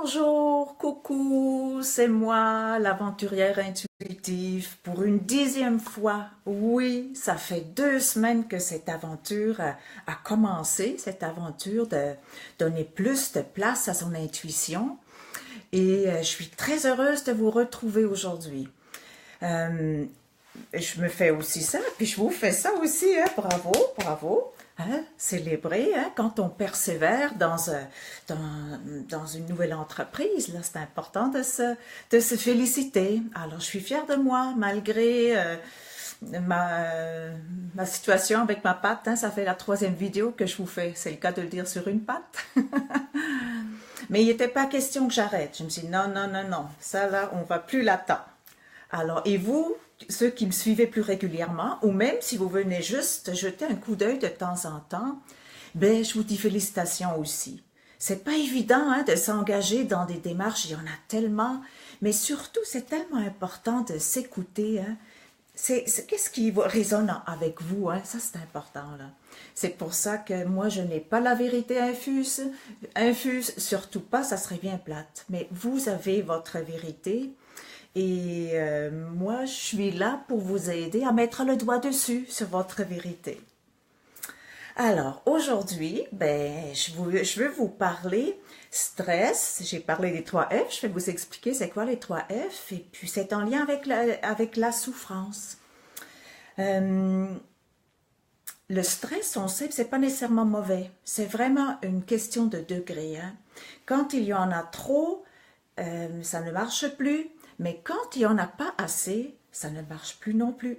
Bonjour, coucou, c'est moi, l'aventurière intuitive, pour une 10e fois. Oui, ça fait 2 semaines que cette aventure a commencé, cette aventure de donner plus de place à son intuition. Et je suis très heureuse de vous retrouver aujourd'hui. Euh, je me fais aussi ça, puis je vous fais ça aussi, hein. Bravo, bravo. Hein, célébrer, hein, quand on persévère dans une nouvelle entreprise, là, c'est important de se féliciter. Alors, je suis fière de moi, malgré ma situation avec ma patte, hein. Ça fait la 3e vidéo que je vous fais, c'est le cas de le dire sur une patte. Mais il n'était pas question que j'arrête. Je me suis dit, non, non, non, non, ça là, on va plus là-dedans. Alors, et vous, ceux qui me suivez plus régulièrement, ou même si vous venez juste jeter un coup d'œil de temps en temps, ben, je vous dis félicitations aussi. C'est pas évident, hein, de s'engager dans des démarches, il y en a tellement, mais surtout, c'est tellement important de s'écouter, hein. Qu'est-ce qui résonne avec vous, hein? Ça, c'est important, là. C'est pour ça que moi, je n'ai pas la vérité infuse, surtout pas, ça serait bien plate. Mais vous avez votre vérité. Et moi, je suis là pour vous aider à mettre le doigt dessus sur votre vérité. Alors, aujourd'hui, ben, je veux vous parler stress. J'ai parlé des 3 F. Je vais vous expliquer c'est quoi les 3 F. Et puis, c'est en lien avec la souffrance. Euh, le stress, on sait que c'est pas nécessairement mauvais. C'est vraiment une question de degré, hein. Quand il y en a trop, ça ne marche plus. Mais quand il n'y en a pas assez, ça ne marche plus non plus.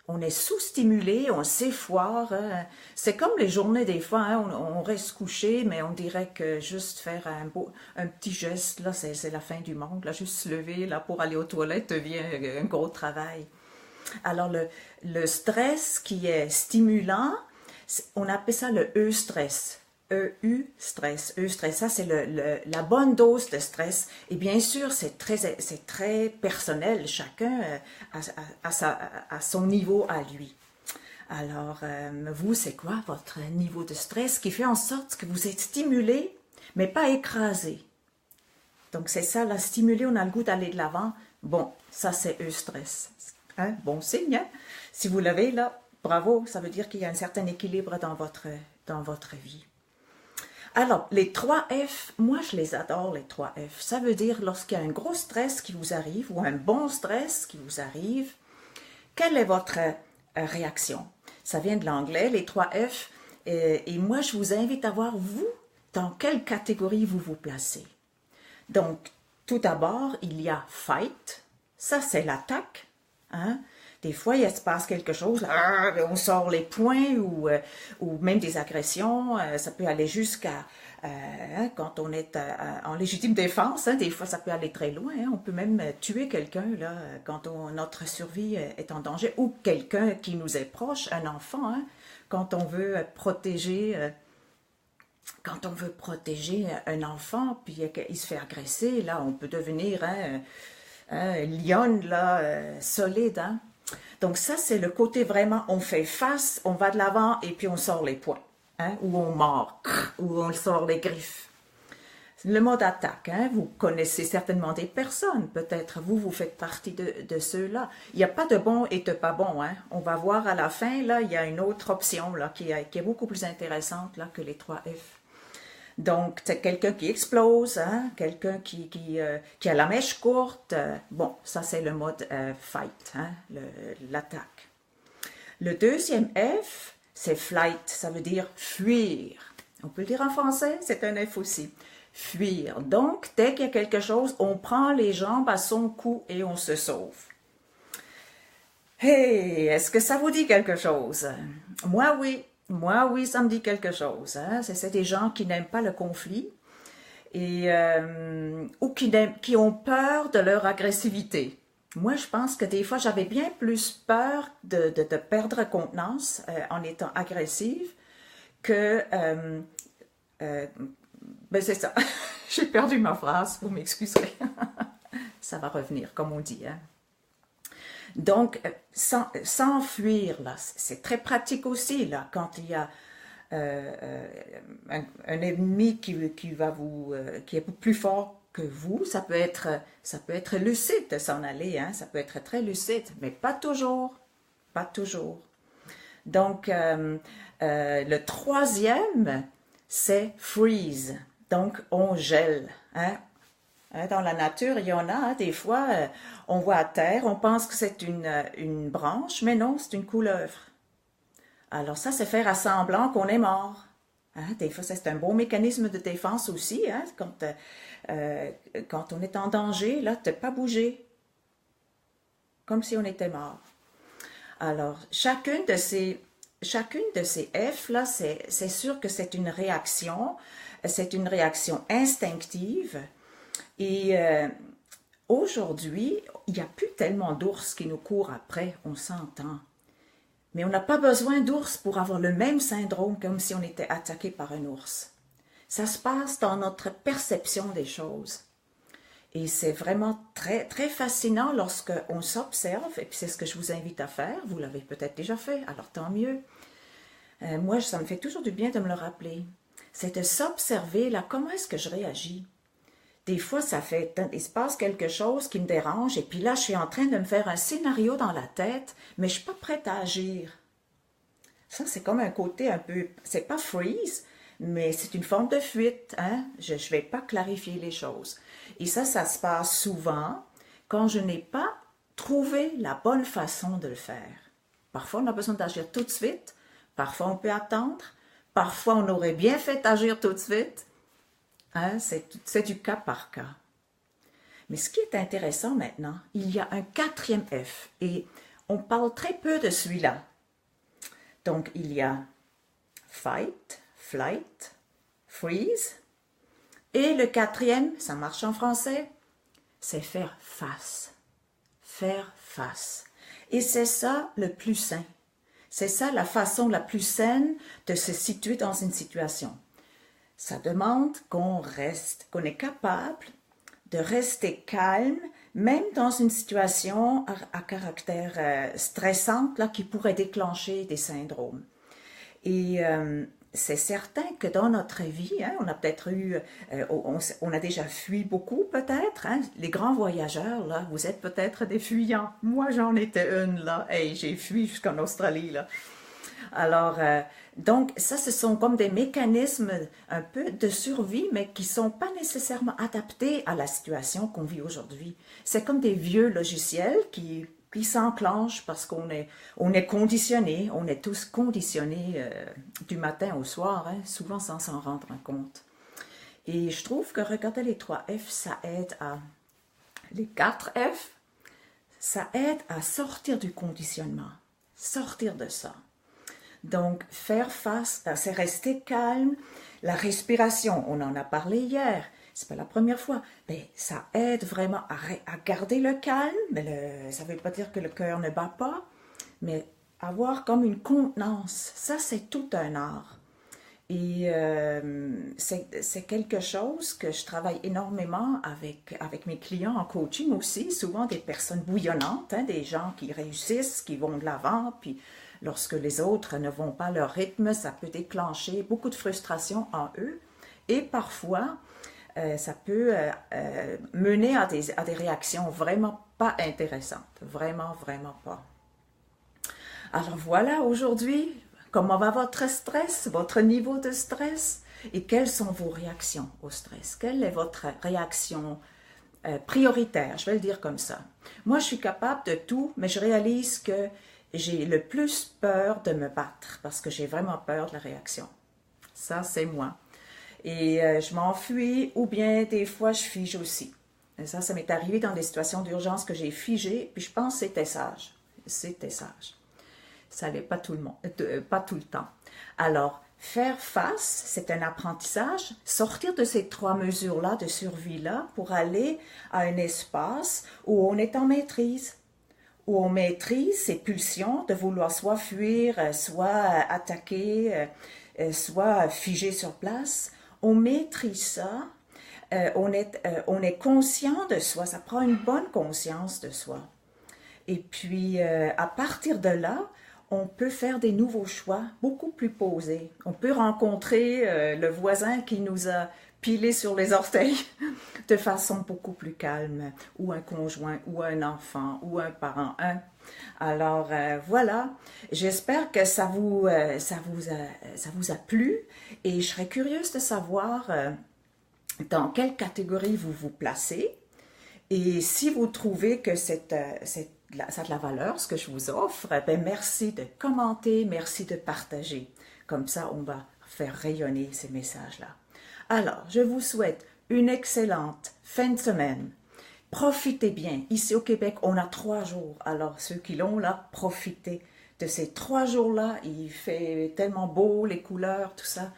On est sous-stimulé, on s'effoire, hein. C'est comme les journées des fois, hein, on reste couché, mais on dirait que juste faire un petit geste, là, c'est la fin du monde. Là, juste se lever là, pour aller aux toilettes devient un gros travail. Alors, le stress qui est stimulant, on appelle ça le E-stress. EU stress, E-stress, ça c'est la bonne dose de stress. Et bien sûr, c'est très personnel, chacun a son niveau à lui. Alors, vous, c'est quoi votre niveau de stress qui fait en sorte que vous êtes stimulé, mais pas écrasé? Donc c'est ça, la stimulé, on a le goût d'aller de l'avant. Bon, ça c'est E-stress. Hein? Bon signe, hein? Si vous l'avez là, bravo, ça veut dire qu'il y a un certain équilibre dans votre vie. Alors, les 3 F, moi je les adore, les 3 F. Ça veut dire lorsqu'il y a un gros stress qui vous arrive ou un bon stress qui vous arrive, quelle est votre réaction? Ça vient de l'anglais, les 3 F. Et moi, je vous invite à voir, vous, dans quelle catégorie vous vous placez. Donc, tout d'abord, il y a fight. Ça, c'est l'attaque. Hein? Des fois, il se passe quelque chose, on sort les poings ou même des agressions. Ça peut aller jusqu'à, quand on est en légitime défense, hein, des fois ça peut aller très loin. Hein, on peut même tuer quelqu'un là quand notre survie est en danger ou quelqu'un qui nous est proche, un enfant, hein, quand on veut protéger. Quand on veut protéger un enfant, puis il se fait agresser, là, on peut devenir un lion là, solide, hein. Donc ça, c'est le côté vraiment, on fait face, on va de l'avant et puis on sort les poings, hein, ou on mord, ou on sort les griffes. Le mode attaque, hein, vous connaissez certainement des personnes, peut-être vous faites partie de ceux-là. Il n'y a pas de bon et de pas bon, hein. On va voir à la fin, là, il y a une autre option là, qui est beaucoup plus intéressante là, que les 3 F. Donc, c'est quelqu'un qui explose, hein, quelqu'un qui a la mèche courte. Bon, ça, c'est le mode fight, hein, l'attaque. Le deuxième F, c'est flight, ça veut dire fuir. On peut le dire en français, c'est un F aussi. Fuir. Donc, dès qu'il y a quelque chose, on prend les jambes à son cou et on se sauve. Hey, est-ce que ça vous dit quelque chose? Moi, oui. Moi, oui, ça me dit quelque chose. Hein? C'est des gens qui n'aiment pas le conflit et, ou qui ont peur de leur agressivité. Moi, je pense que des fois, j'avais bien plus peur de perdre contenance en étant agressive que... ben c'est ça. J'ai perdu ma phrase, vous m'excuserez. Ça va revenir, comme on dit. Hein? Donc, s'enfuir, là, c'est très pratique aussi, là, quand il y a un ennemi qui est plus fort que vous, ça peut être lucide de s'en aller, hein? Ça peut être très lucide, mais pas toujours, pas toujours. Donc, le troisième, c'est freeze. Donc, on gèle. Hein? Dans la nature, il y en a, hein, des fois, on voit à terre, on pense que c'est une branche, mais non, c'est une couleuvre. Alors ça, c'est faire à semblant qu'on est mort. Hein? Des fois, c'est un bon mécanisme de défense aussi. Hein? Quand on est en danger, là, de ne pas bouger. Comme si on était mort. Alors, chacune de ces F, là, c'est sûr que c'est une réaction instinctive. Et aujourd'hui, il n'y a plus tellement d'ours qui nous courent après, on s'entend. Mais on n'a pas besoin d'ours pour avoir le même syndrome comme si on était attaqué par un ours. Ça se passe dans notre perception des choses. Et c'est vraiment très, très fascinant lorsqu'on s'observe, et puis c'est ce que je vous invite à faire, vous l'avez peut-être déjà fait, alors tant mieux. Moi, ça me fait toujours du bien de me le rappeler. C'est de s'observer, là, comment est-ce que je réagis? Des fois, il se passe quelque chose qui me dérange, et puis là, je suis en train de me faire un scénario dans la tête, mais je ne suis pas prête à agir. Ça, c'est comme un côté un peu, c'est pas freeze, mais c'est une forme de fuite, hein? Je ne vais pas clarifier les choses. Et ça se passe souvent quand je n'ai pas trouvé la bonne façon de le faire. Parfois, on a besoin d'agir tout de suite, parfois on peut attendre, parfois on aurait bien fait agir tout de suite. Hein? C'est du cas par cas. Mais ce qui est intéressant maintenant, il y a un quatrième F et on parle très peu de celui-là. Donc, il y a fight, flight, freeze. Et le quatrième, ça marche en français, c'est faire face. Faire face. Et c'est ça le plus sain. C'est ça la façon la plus saine de se situer dans une situation. Ça demande qu'on est capable de rester calme, même dans une situation à caractère stressante là, qui pourrait déclencher des syndromes. Et c'est certain que dans notre vie, hein, on a peut-être on a déjà fui beaucoup peut-être. Hein, les grands voyageurs, là, vous êtes peut-être des fuyants. Moi, j'en étais une, là. Hey, j'ai fui jusqu'en Australie, là. Alors, donc, ça, ce sont comme des mécanismes un peu de survie, mais qui ne sont pas nécessairement adaptés à la situation qu'on vit aujourd'hui. C'est comme des vieux logiciels qui s'enclenchent parce qu'on est conditionné, on est tous conditionnés du matin au soir, hein, souvent sans s'en rendre compte. Et je trouve que regarder les 3 F, ça aide les 4 F, ça aide à sortir du conditionnement, sortir de ça. Donc, faire face, c'est rester calme. La respiration, on en a parlé hier, c'est pas la première fois, mais ça aide vraiment à garder le calme. Mais ça ne veut pas dire que le cœur ne bat pas, mais avoir comme une contenance, ça c'est tout un art. Et c'est quelque chose que je travaille énormément avec mes clients en coaching aussi, souvent des personnes bouillonnantes, hein, des gens qui réussissent, qui vont de l'avant, puis lorsque les autres ne vont pas à leur rythme, ça peut déclencher beaucoup de frustration en eux. Et parfois, ça peut mener à des réactions vraiment pas intéressantes. Vraiment, vraiment pas. Alors voilà, aujourd'hui, comment va votre stress, votre niveau de stress et quelles sont vos réactions au stress? Quelle est votre réaction prioritaire? Je vais le dire comme ça. Moi, je suis capable de tout, mais je réalise que j'ai le plus peur de me battre parce que j'ai vraiment peur de la réaction. Ça, c'est moi. Et je m'enfuis ou bien des fois, je fige aussi. Et ça m'est arrivé dans des situations d'urgence que j'ai figé, puis je pense que c'était sage. C'était sage. Ça n'allait pas tout le monde, pas tout le temps. Alors, faire face, c'est un apprentissage. Sortir de ces 3 mesures-là, de survie-là, pour aller à un espace où on est en maîtrise. Où on maîtrise ces pulsions de vouloir soit fuir, soit attaquer, soit figer sur place. On maîtrise ça, on est conscient de soi, ça prend une bonne conscience de soi. Et puis, à partir de là, on peut faire des nouveaux choix beaucoup plus posés. On peut rencontrer le voisin qui nous a pilé sur les orteils de façon beaucoup plus calme, ou un conjoint, ou un enfant, ou un parent. Alors voilà, j'espère que ça vous a plu et je serais curieuse de savoir dans quelle catégorie vous vous placez. Et si vous trouvez que ça a de la valeur, ce que je vous offre, ben merci de commenter, merci de partager. Comme ça, on va faire rayonner ces messages-là. Alors, je vous souhaite une excellente fin de semaine. Profitez bien. Ici au Québec, on a 3 jours. Alors, ceux qui l'ont là, profitez de ces 3 jours-là. Il fait tellement beau, les couleurs, tout ça.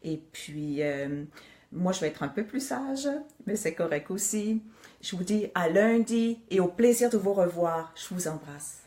Et puis, moi, je vais être un peu plus sage, mais c'est correct aussi. Je vous dis à lundi et au plaisir de vous revoir. Je vous embrasse.